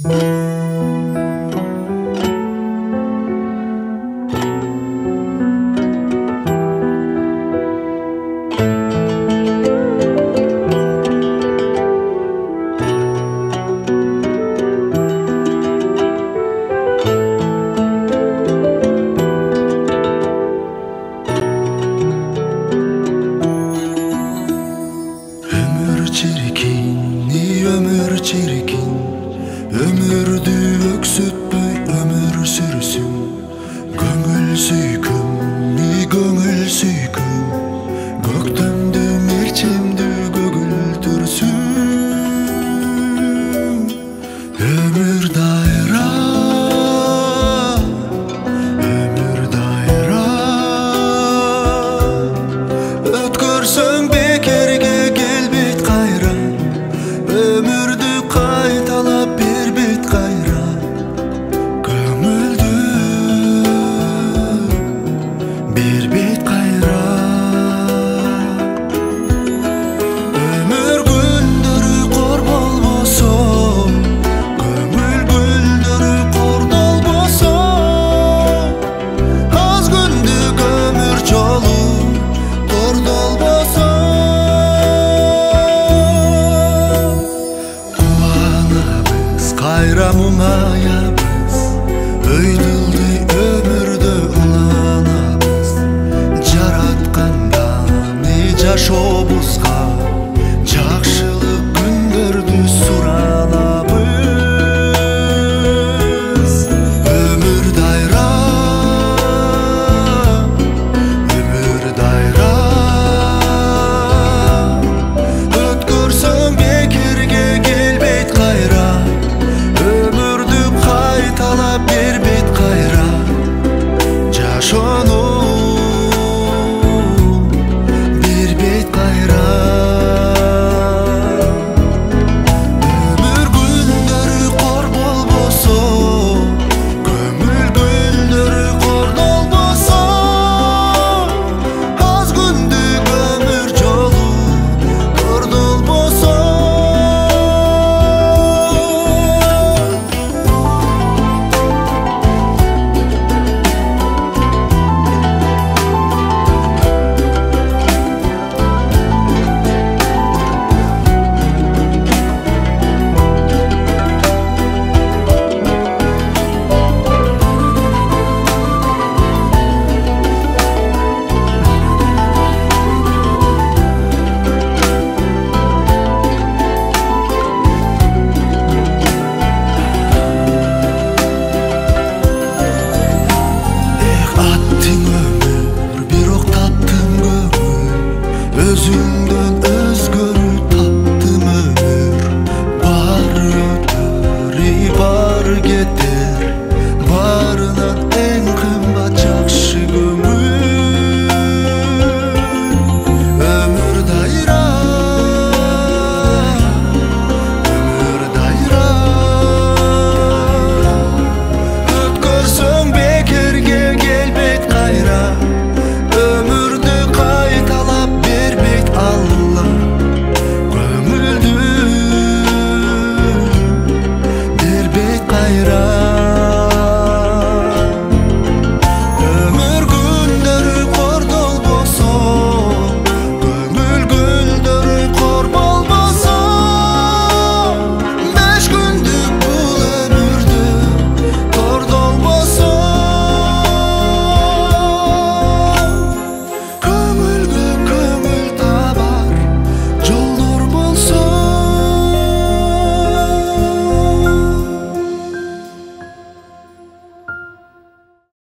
Ömür çirkin, ömürdü öksütpöy ömür sürüsün. Göңүл süyküm, göңүл süyküm, göktөмдү мерчемдүү көгүлтүрсүн. Ömür dayra, ömür dayra, ötkөрсөң бекерге келбейт кайра. Ömürdü kaytalap бербейт кайра. Көңүлдү бербейт кайра. Ömür гүлдөрү кор болбосо, көңүл гүлдөрү кордолбосо, аз күндүк өмүр жолу тордолбосо. Кайра муңаябыз, өйдүлдү өмүрдө уланабыз. Жаратканданы жашообузга жакшылык күндөрдү суранабыз. Өмүр дайра, өмүр дайра, өткөрсөң бекерге келбейт кайра. Ömürdü kaytalap